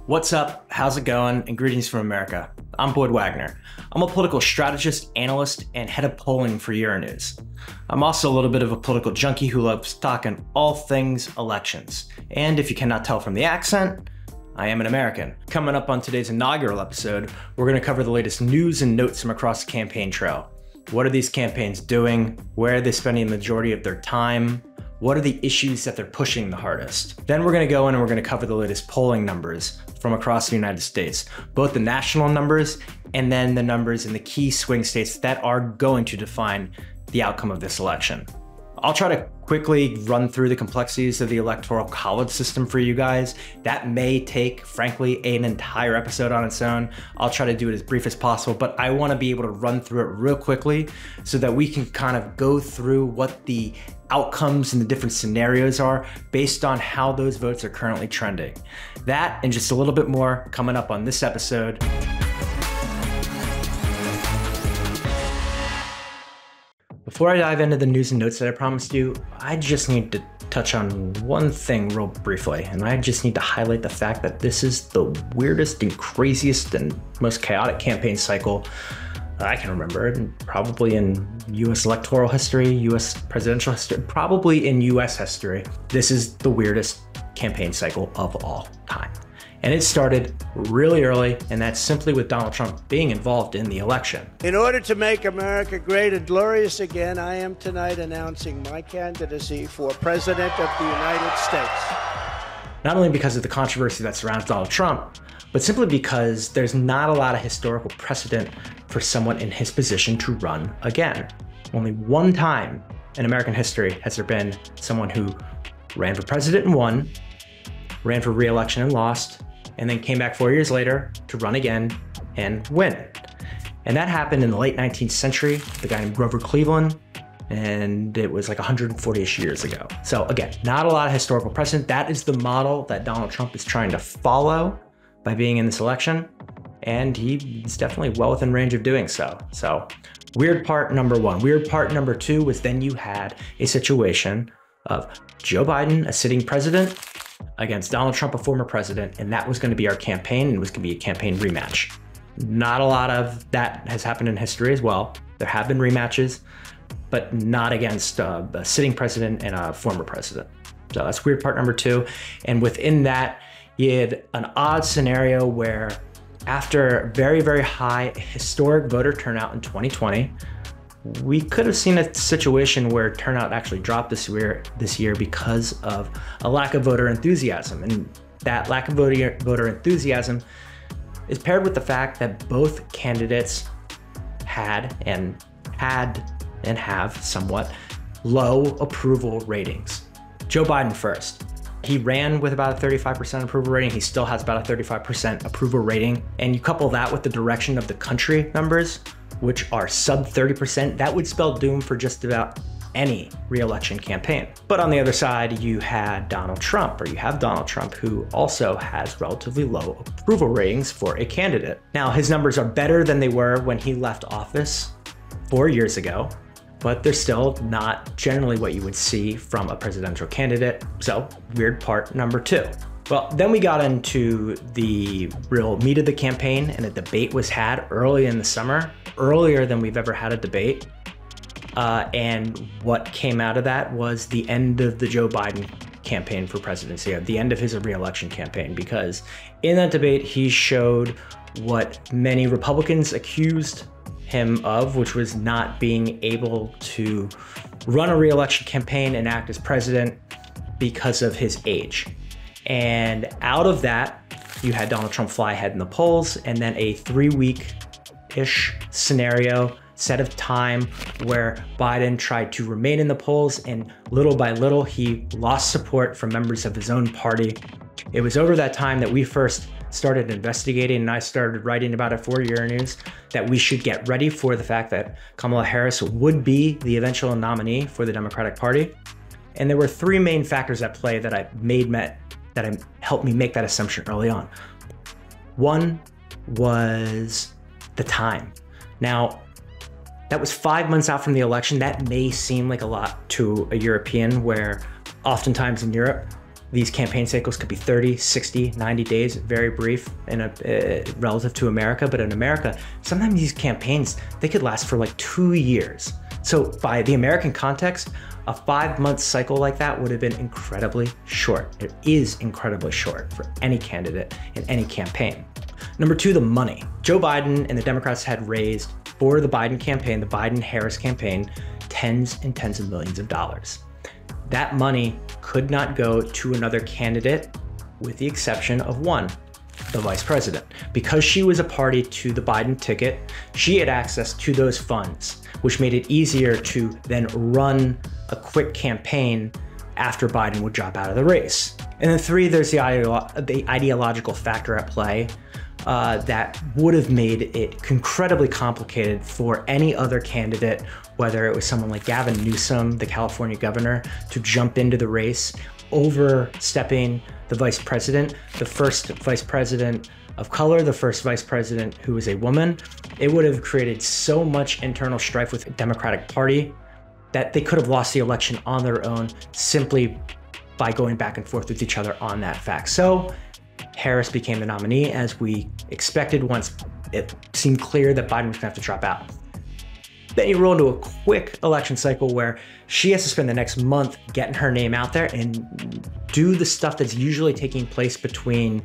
What's up? How's it going? And greetings from America. I'm Wagner. I'm a political strategist, analyst, and head of polling for Euronews. I'm also a little bit of a political junkie who loves talking all things elections. And if you cannot tell from the accent, I am an American. Coming up on today's inaugural episode, we're going to cover the latest news and notes from across the campaign trail. What are these campaigns doing? Where are they spending the majority of their time? What are the issues that they're pushing the hardest? Then we're going to go in and we're going to cover the latest polling numbers from across the United States, both the national numbers and then the numbers in the key swing states that are going to define the outcome of this election. I'll try to quickly run through the complexities of the electoral college system for you guys. That may take, frankly, an entire episode on its own. I'll try to do it as brief as possible, but I want to be able to run through it real quickly so that we can kind of go through what the outcomes and the different scenarios are based on how those votes are currently trending. That and just a little bit more coming up on this episode. Before I dive into the news and notes that I promised you, I just need to touch on one thing real briefly, and I just need to highlight the fact that this is the weirdest and craziest and most chaotic campaign cycle I can remember, and probably in US electoral history, US presidential history, probably in US history. This is the weirdest campaign cycle of all time. And it started really early, and that's simply with Donald Trump being involved in the election. In order to make America great and glorious again, I am tonight announcing my candidacy for President of the United States. Not only because of the controversy that surrounds Donald Trump, but simply because there's not a lot of historical precedent for someone in his position to run again. Only one time in American history has there been someone who ran for president and won, ran for re-election and lost, and then came back 4 years later to run again and win. And that happened in the late 19th century, the guy named Grover Cleveland, and it was like 140-ish years ago. So again, not a lot of historical precedent. That is the model that Donald Trump is trying to follow by being in this election, and he's definitely well within range of doing so. So weird part number one. Weird part number two was then you had a situation of Joe Biden, a sitting president, against Donald Trump, a former president, and that was going to be our campaign, and it was going to be a campaign rematch. Not a lot of that has happened in history as well. There have been rematches, but not against a sitting president and a former president. So that's weird part number two. And within that, you had an odd scenario where after very, very high historic voter turnout in 2020, we could have seen a situation where turnout actually dropped this year because of a lack of voter enthusiasm. And that lack of voter enthusiasm is paired with the fact that both candidates had and have somewhat low approval ratings. Joe Biden first. He ran with about a 35% approval rating. He still has about a 35% approval rating. And you couple that with the direction of the country numbers, which are sub 30%, that would spell doom for just about any re-election campaign. But on the other side, you have Donald Trump, who also has relatively low approval ratings for a candidate. Now, his numbers are better than they were when he left office 4 years ago, but they're still not generally what you would see from a presidential candidate. So weird part number two. Well, then we got into the real meat of the campaign, and a debate was had early in the summer, earlier than we've ever had a debate. And what came out of that was the end of the Joe Biden campaign for presidency, the end of his re-election campaign, because in that debate, he showed what many Republicans accused him of, which was not being able to run a re-election campaign and act as president because of his age. And out of that, you had Donald Trump fly ahead in the polls, and then a 3-week-ish scenario, set of time where Biden tried to remain in the polls, and little by little, he lost support from members of his own party. It was over that time that we first started investigating, and I started writing about it for Euronews, that we should get ready for the fact that Kamala Harris would be the eventual nominee for the Democratic Party. And there were three main factors at play that helped me make that assumption early on. One was the time. Now, that was 5 months out from the election. That may seem like a lot to a European, where oftentimes in Europe, These campaign cycles could be 30, 60, 90 days, very brief in relative to America. But in America, sometimes these campaigns, they could last for like 2 years. So by the American context, a 5-month cycle like that would have been incredibly short. It is incredibly short for any candidate in any campaign. Number 2, the money. Joe Biden and the Democrats had raised for the Biden campaign, the Biden-Harris campaign, tens and tens of millions of dollars. That money could not go to another candidate with the exception of one, the vice president. Because she was a party to the Biden ticket, she had access to those funds, which made it easier to then run a quick campaign after Biden would drop out of the race. And then 3, there's the ideological factor at play that would have made it incredibly complicated for any other candidate, whether it was someone like Gavin Newsom, the California governor, to jump into the race, overstepping the vice president, the first vice president of color, the first vice president who was a woman. It would have created so much internal strife with the Democratic Party that they could have lost the election on their own simply by going back and forth with each other on that fact. So Harris became the nominee as we expected once it seemed clear that Biden was gonna have to drop out. Then you roll into a quick election cycle where she has to spend the next month getting her name out there and do the stuff that's usually taking place between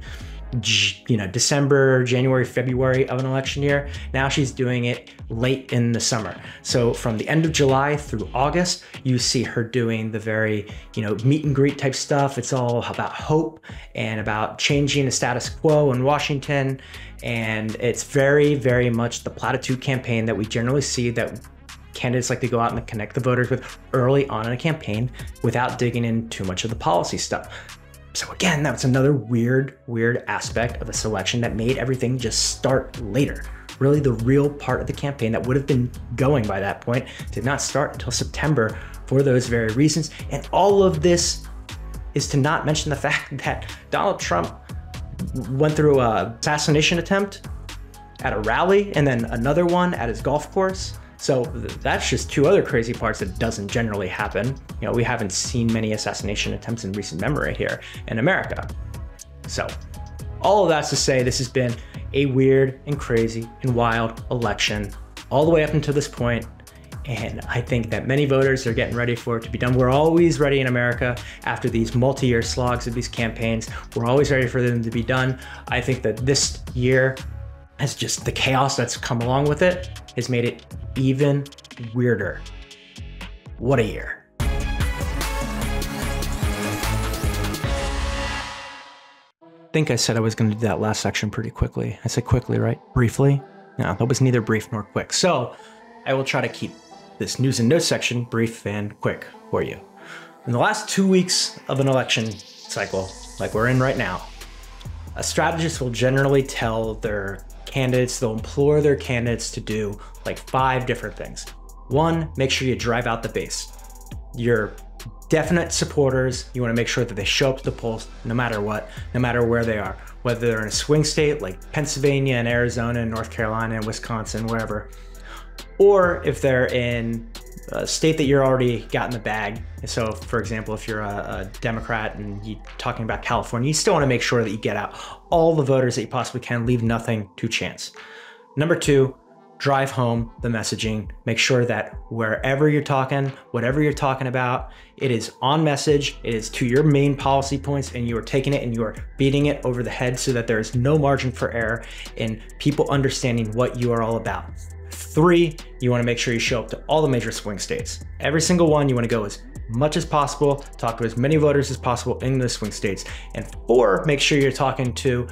December, January, February of an election year. Now she's doing it late in the summer. So from the end of July through August, you see her doing the very, meet and greet type stuff. It's all about hope and about changing the status quo in Washington. And it's very, very much the platitude campaign that we generally see that candidates like to go out and connect the voters with early on in a campaign without digging in too much of the policy stuff. So again, that's another weird aspect of this election that made everything just start later. Really, the real part of the campaign that would have been going by that point did not start until September for those very reasons. And all of this is to not mention the fact that Donald Trump went through an assassination attempt at a rally and then another one at his golf course. So that's just 2 other crazy parts that doesn't generally happen. We haven't seen many assassination attempts in recent memory here in America. So all of that's to say this has been a weird and crazy and wild election all the way up until this point. And I think that many voters are getting ready for it to be done. We're always ready in America after these multi-year slogs of these campaigns. We're always ready for them to be done. I think that this year has just the chaos that's come along with it has made it even weirder. What a year. I think I said I was going to do that last section pretty quickly. I said quickly, right? Briefly? No, that was neither brief nor quick. So I will try to keep this news and notes section brief and quick for you. In the last 2 weeks of an election cycle, like we're in right now, a strategist will generally tell their candidates, they'll implore their candidates to do like 5 different things. 1, make sure you drive out the base. Your definite supporters, you want to make sure that they show up to the polls no matter what, no matter where they are, whether they're in a swing state like Pennsylvania and Arizona and North Carolina and Wisconsin, wherever, or if they're in a state that you're already got in the bag. So for example, if you're a Democrat and you're talking about California, you still want to make sure that you get out all the voters that you possibly can, leave nothing to chance. Number 2, drive home the messaging. Make sure that wherever you're talking, whatever you're talking about, it is on message, it is to your main policy points, and you are taking it and you are beating it over the head so that there is no margin for error in people understanding what you are all about. 3, you want to make sure you show up to all the major swing states. Every single one, you want to go as much as possible, talk to as many voters as possible in the swing states. And 4, make sure you're talking to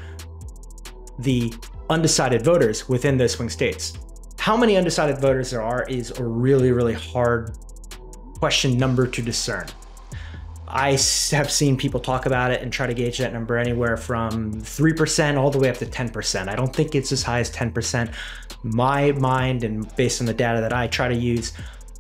the undecided voters within those swing states. How many undecided voters there are is a really hard question number to discern. I have seen people talk about it and try to gauge that number anywhere from 3% all the way up to 10%. I don't think it's as high as 10%. My mind, and based on the data that I try to use,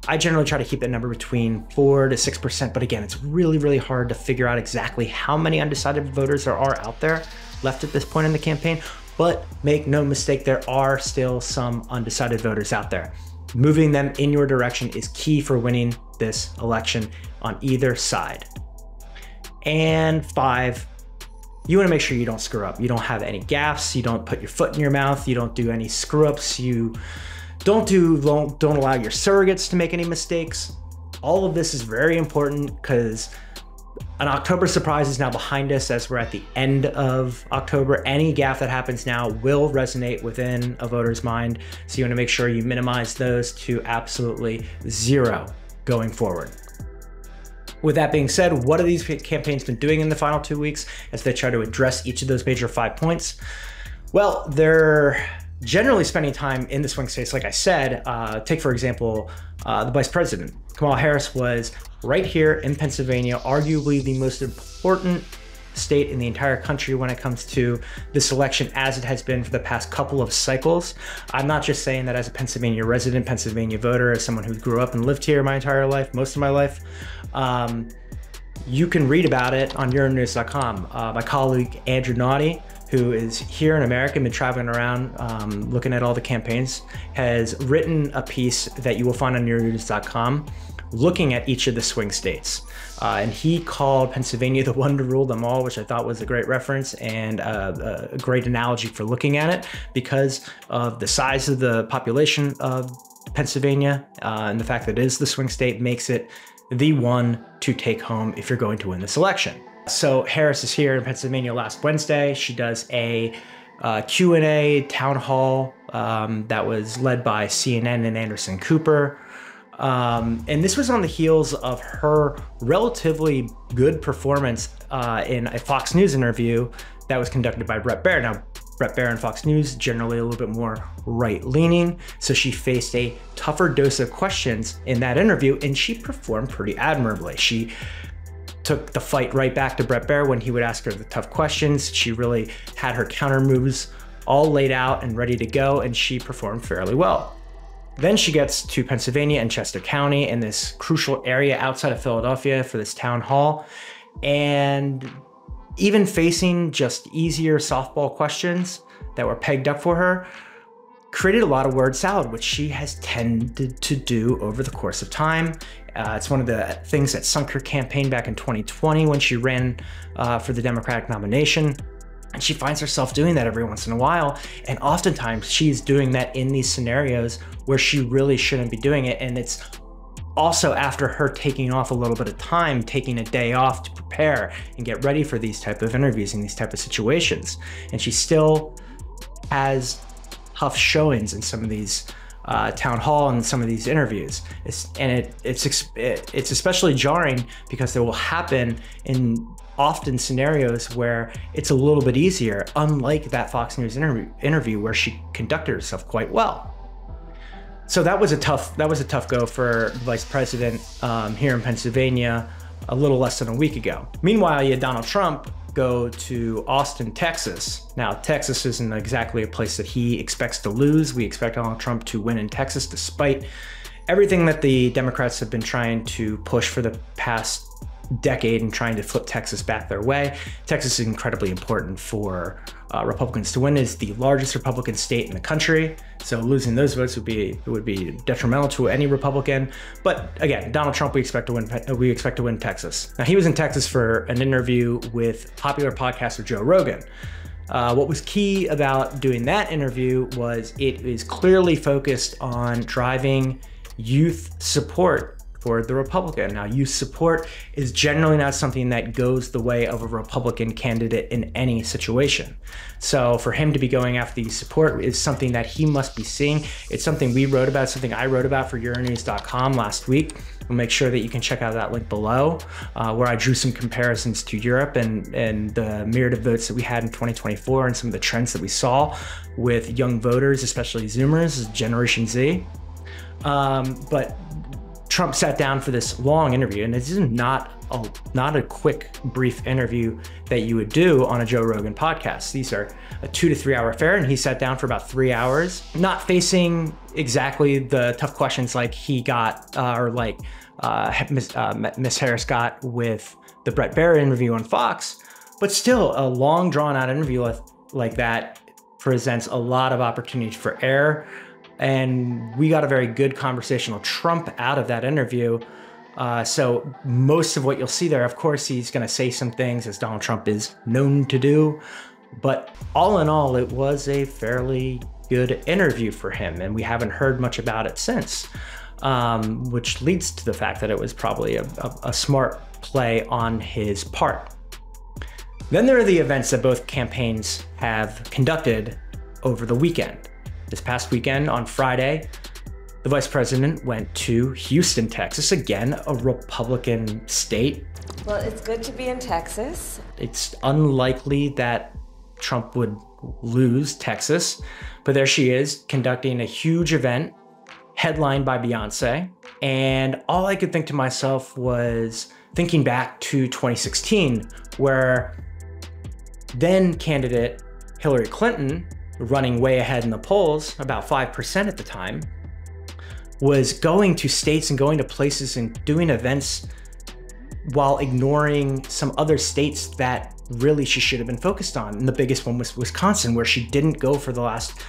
I generally try to keep that number between 4 to 6%. But again, it's really hard to figure out exactly how many undecided voters there are out there left at this point in the campaign. But make no mistake, there are still some undecided voters out there. Moving them in your direction is key for winning this election on either side. And 5, you want to make sure you don't screw up. You don't have any gaffes. You don't put your foot in your mouth. You don't do any screw ups. You don't allow your surrogates to make any mistakes. All of this is very important because an October surprise is now behind us as we're at the end of October. Any gaffe that happens now will resonate within a voter's mind. So you want to make sure you minimize those to absolutely 0 going forward. With that being said, what have these campaigns been doing in the final 2 weeks as they try to address each of those major 5 points? Well, they're generally spending time in the swing states. Like I said, take for example, the vice president. Kamala Harris was right here in Pennsylvania, arguably the most important state in the entire country when it comes to this election, as it has been for the past couple of cycles. I'm not just saying that as a Pennsylvania resident, Pennsylvania voter, as someone who grew up and lived here my entire life, most of my life. You can read about it on Euronews.com. My colleague Andrew Naughty, who is here in America and been traveling around looking at all the campaigns, has written a piece that you will find on Euronews.com looking at each of the swing states. And he called Pennsylvania the one to rule them all, which I thought was a great reference and a great analogy for looking at it because of the size of the population of Pennsylvania and the fact that it is the swing state makes it the one to take home if you're going to win this election. So Harris is here in Pennsylvania last Wednesday. She does a Q&A town hall that was led by CNN and Anderson Cooper. And this was on the heels of her relatively good performance in a Fox News interview that was conducted by Bret Baier. Now, Bret Baier and Fox News generally a little bit more right-leaning, so she faced a tougher dose of questions in that interview, and she performed pretty admirably. She took the fight right back to Bret Baier when he would ask her the tough questions. She really had her counter moves all laid out and ready to go, and she performed fairly well. Then she gets to Pennsylvania and Chester County in this crucial area outside of Philadelphia for this town hall. And even facing just easier softball questions that were pegged up for her, created a lot of word salad, which she has tended to do over the course of time. It's one of the things that sunk her campaign back in 2020 when she ran for the Democratic nomination. And she finds herself doing that every once in a while. And oftentimes she's doing that in these scenarios where she really shouldn't be doing it. And it's also after her taking off a little bit of time, taking a day off to prepare and get ready for these type of interviews and these type of situations. And she still has tough showings in some of these town hall and some of these interviews. It's especially jarring because they will happen in often scenarios where it's a little bit easier, unlike that Fox News interview where she conducted herself quite well. So that was a tough go for the vice president here in Pennsylvania a little less than a week ago. Meanwhile, you had Donald Trump go to Austin, Texas. Now, Texas isn't exactly a place that he expects to lose. We expect Donald Trump to win in Texas despite everything that the Democrats have been trying to push for the past decade and trying to flip Texas back their way. Texas is incredibly important for Republicans to win. It's the largest Republican state in the country, so losing those votes would be detrimental to any Republican. But again, Donald Trump, we expect to win Texas. Now, he was in Texas for an interview with popular podcaster Joe Rogan. What was key about doing that interview was it is clearly focused on driving youth support for the Republican. Now, youth support is generally not something that goes the way of a Republican candidate in any situation. So for him to be going after youth support is something that he must be seeing. It's something we wrote about, something I wrote about for Euronews.com last week. We'll make sure that you can check out that link below, where I drew some comparisons to Europe and the myriad of votes that we had in 2024 and some of the trends that we saw with young voters, especially Zoomers, Generation Z. But Trump sat down for this long interview, and this is not a quick, brief interview that you would do on a Joe Rogan podcast. These are a 2 to 3 hour affair, and he sat down for about 3 hours, not facing exactly the tough questions like he got, or like Miss Harris got with the Bret Baier interview on Fox, but still a long, drawn-out interview like that presents a lot of opportunity for error. And we got a very good conversational Trump out of that interview So most of what you'll see there, of course, he's going to say some things as Donald Trump is known to do. But all in all, it was a fairly good interview for him, and we haven't heard much about it since, which leads to the fact that it was probably a smart play on his part. Then there are the events that both campaigns have conducted over the weekend. This past weekend, on Friday, the vice president went to Houston, Texas, again, a Republican state. Well, it's good to be in Texas. It's unlikely that Trump would lose Texas, but there she is conducting a huge event headlined by Beyonce. And all I could think to myself was thinking back to 2016, where then candidate Hillary Clinton, running way ahead in the polls, about 5% at the time, was going to states and going to places and doing events while ignoring some other states that really she should have been focused on. And the biggest one was Wisconsin, where she didn't go for the last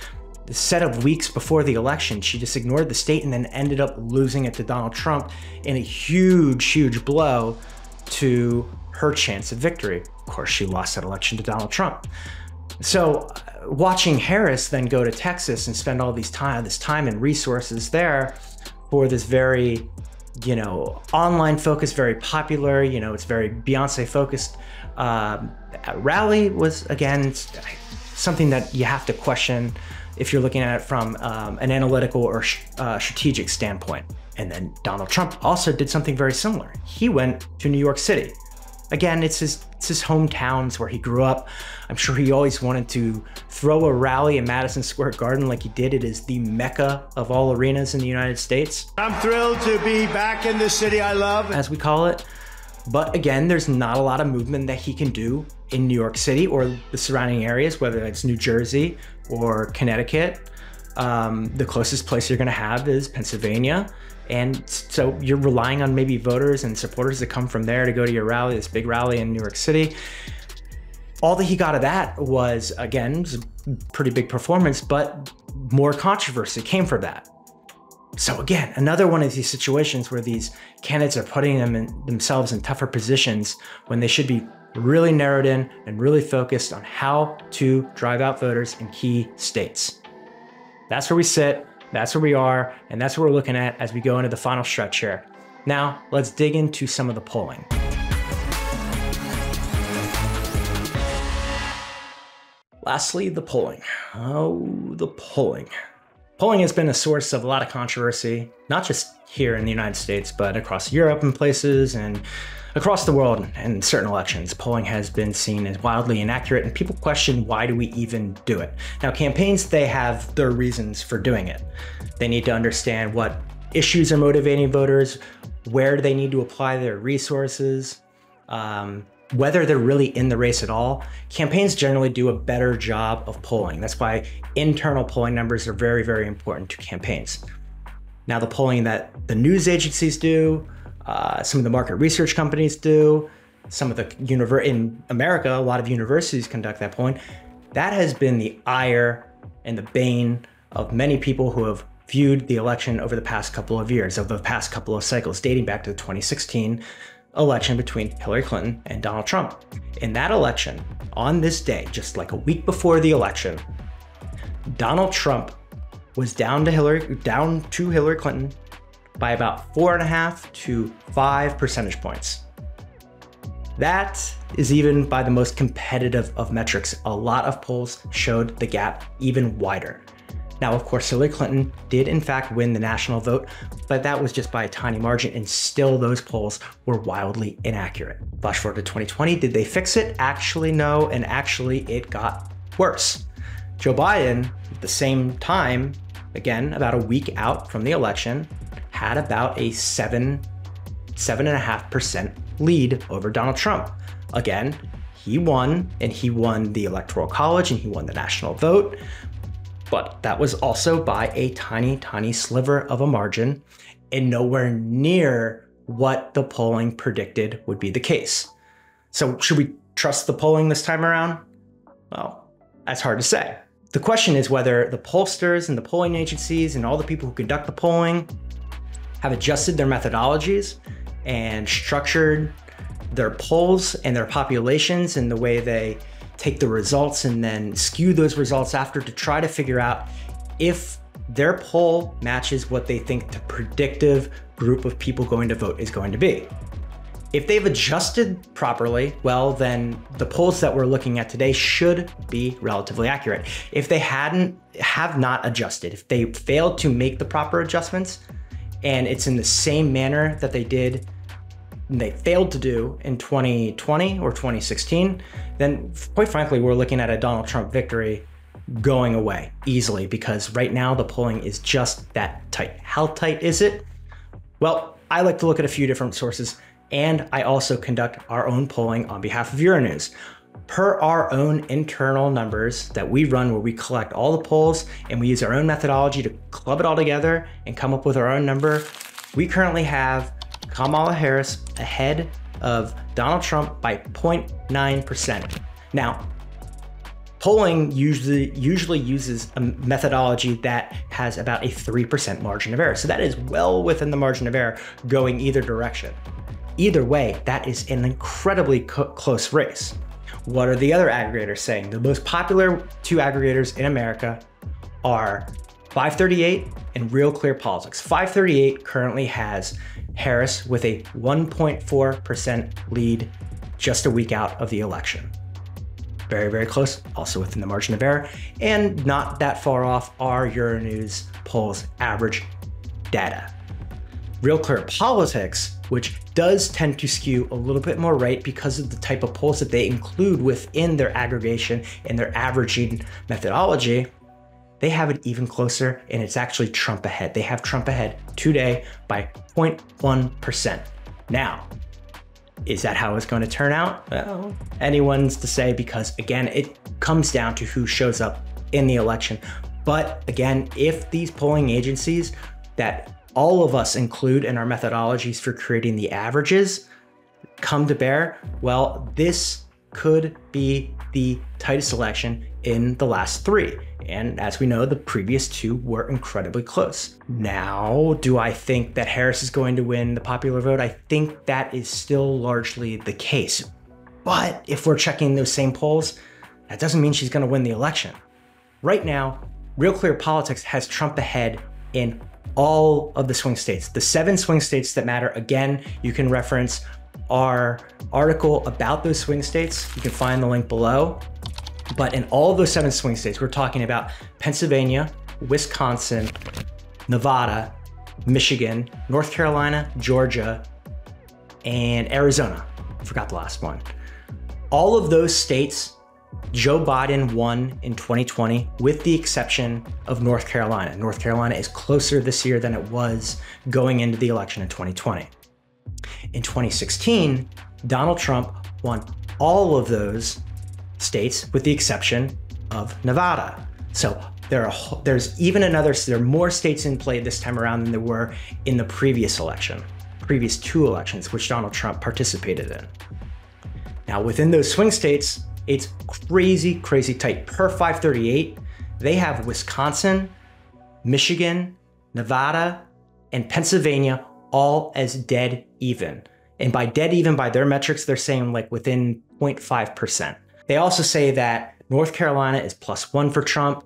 set of weeks before the election. She just ignored the state and then ended up losing it to Donald Trump in a huge, huge blow to her chance of victory. Of course, she lost that election to Donald Trump. So watching Harris then go to Texas and spend all this time and resources there for this very, online focused, very popular, it's very Beyonce focused rally was, again, something that you have to question if you're looking at it from an analytical or strategic standpoint. And then Donald Trump also did something very similar. He went to New York City. Again, it's his hometown, it's where he grew up. I'm sure he always wanted to throw a rally in Madison Square Garden like he did. It is the mecca of all arenas in the United States. I'm thrilled to be back in the city I love, as we call it. But again, there's not a lot of movement that he can do in New York City or the surrounding areas, whether it's New Jersey or Connecticut. The closest place you're gonna have is Pennsylvania. And so you're relying on maybe voters and supporters that come from there to go to your rally, this big rally in New York City. All that he got of that was, again, a pretty big performance, but more controversy came from that. So again, another one of these situations where these candidates are putting themselves in tougher positions when they should be really narrowed in and really focused on how to drive out voters in key states. That's where we sit. That's where we are, and that's what we're looking at as we go into the final stretch here. Now, let's dig into some of the polling. Lastly, the polling. The polling. Polling has been a source of a lot of controversy, not just here in the United States, but across Europe and places, and across the world in certain elections. Polling has been seen as wildly inaccurate, and people question, why do we even do it? Now, campaigns, they have their reasons for doing it. They need to understand what issues are motivating voters, where they need to apply their resources, whether they're really in the race at all. Campaigns generally do a better job of polling. That's why internal polling numbers are very, very important to campaigns. Now, the polling that the news agencies do, some of the market research companies do, some of the in America, a lot of universities conduct that polling. That has been the ire and the bane of many people who have viewed the election over the past couple of years, over the past couple of cycles, dating back to the 2016 election between Hillary Clinton and Donald Trump. In that election, on this day, just like a week before the election, Donald Trump was down to Hillary Clinton by about 4.5 to 5 percentage points. That is even by the most competitive of metrics. A lot of polls showed the gap even wider. Now, of course, Hillary Clinton did in fact win the national vote, but that was just by a tiny margin, and still those polls were wildly inaccurate. Flash forward to 2020, did they fix it? Actually, no, and actually it got worse. Joe Biden, at the same time, again, about a week out from the election, had about a 7.5% lead over Donald Trump. Again, he won, and he won the Electoral College, and he won the national vote. But that was also by a tiny, tiny sliver of a margin, and nowhere near what the polling predicted would be the case. So should we trust the polling this time around? Well, that's hard to say. The question is whether the pollsters and the polling agencies and all the people who conduct the polling have adjusted their methodologies and structured their polls and their populations and the way they take the results and then skew those results after to try to figure out if their poll matches what they think the predictive group of people going to vote is going to be. If they've adjusted properly, well, then the polls that we're looking at today should be relatively accurate. If they have not adjusted, if they failed to make the proper adjustments, and it's in the same manner that they failed to do in 2020 or 2016, then quite frankly, we're looking at a Donald Trump victory going away easily, because right now the polling is just that tight. How tight is it? Well, I like to look at a few different sources, and I also conduct our own polling on behalf of Euronews. Per our own internal numbers that we run, where we collect all the polls and we use our own methodology to club it all together and come up with our own number, we currently have Kamala Harris ahead of Donald Trump by 0.9%. Now, polling usually uses a methodology that has about a 3% margin of error. So that is well within the margin of error going either direction. Either way, that is an incredibly close race. What are the other aggregators saying? The most popular two aggregators in America are 538 and Real Clear Politics. 538 currently has Harris with a 1.4% lead just a week out of the election. Very, very close, also within the margin of error, and not that far off our Euronews polls average data. Real Clear Politics, which does tend to skew a little bit more right because of the type of polls that they include within their aggregation and their averaging methodology, they have it even closer, and it's actually Trump ahead. They have Trump ahead today by 0.1%. Now, is that how it's going to turn out? Well, anyone's to say, because again, it comes down to who shows up in the election. But again, if these polling agencies that all of us include in our methodologies for creating the averages come to bear, well, this could be the tightest election in the last three. And as we know, the previous two were incredibly close. Now, do I think that Harris is going to win the popular vote? I think that is still largely the case. But if we're checking those same polls, that doesn't mean she's going to win the election. Right now, Real Clear Politics has Trump ahead in all of the swing states. The 7 swing states that matter. Again, you can reference our article about those swing states. You can find the link below. But in all of those 7 swing states, we're talking about Pennsylvania, Wisconsin, Nevada, Michigan, North Carolina, Georgia, and Arizona. I forgot the last one. All of those states, Joe Biden won in 2020, with the exception of North Carolina. North Carolina is closer this year than it was going into the election in 2020. In 2016, Donald Trump won all of those states with the exception of Nevada. So there are more states in play this time around than there were in the previous 2 elections, which Donald Trump participated in. Now, within those swing states, it's crazy, crazy tight. Per 538, they have Wisconsin, Michigan, Nevada, and Pennsylvania all as dead even. And by dead even, by their metrics, they're saying like within 0.5%. They also say that North Carolina is +1 for Trump,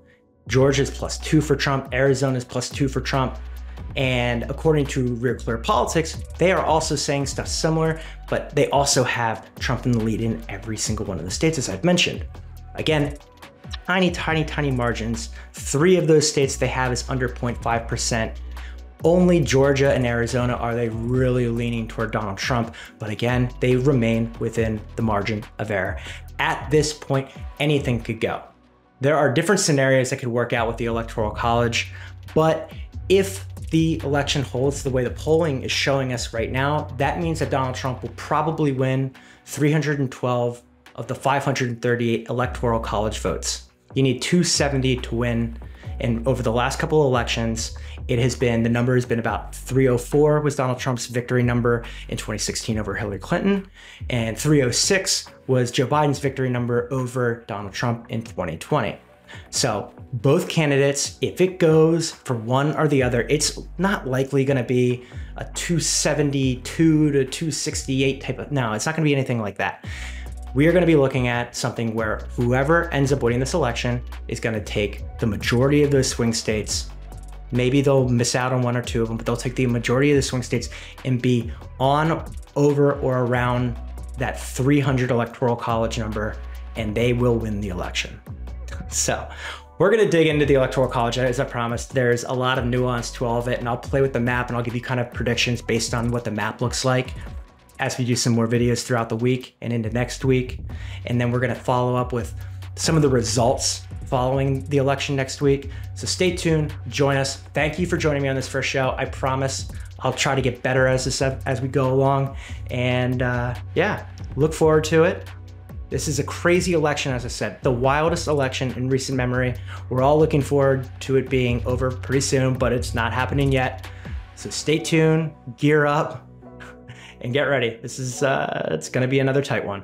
Georgia is +2 for Trump, Arizona is +2 for Trump. And according to Real Clear Politics, they are also saying stuff similar, but they also have Trump in the lead in every single one of the states, as I've mentioned. Again, tiny, tiny, tiny margins. 3 of those states they have is under 0.5%. Only Georgia and Arizona are they really leaning toward Donald Trump, but again, they remain within the margin of error. At this point, anything could go. There are different scenarios that could work out with the Electoral College, but if the election holds the way the polling is showing us right now, that means that Donald Trump will probably win 312 of the 538 Electoral College votes. You need 270 to win. And over the last couple of elections, the number has been about 304 was Donald Trump's victory number in 2016 over Hillary Clinton, and 306 was Joe Biden's victory number over Donald Trump in 2020. So both candidates, if it goes for one or the other, it's not likely going to be a 272 to 268 type of, no, it's not gonna be anything like that. We are gonna be looking at something where whoever ends up winning this election is gonna take the majority of those swing states. Maybe they'll miss out on one or two of them, but they'll take the majority of the swing states and be on, over, or around that 300 electoral college number, and they will win the election. So we're gonna dig into the electoral college, as I promised. There's a lot of nuance to all of it, and I'll play with the map and I'll give you kind of predictions based on what the map looks like as we do some more videos throughout the week and into next week. And then we're gonna follow up with some of the results following the election next week. So stay tuned, join us. Thank you for joining me on this first show. I promise I'll try to get better as we go along. And yeah, look forward to it. This is a crazy election, as I said, the wildest election in recent memory. We're all looking forward to it being over pretty soon, but it's not happening yet. So stay tuned, gear up, and get ready. This is, it's gonna be another tight one.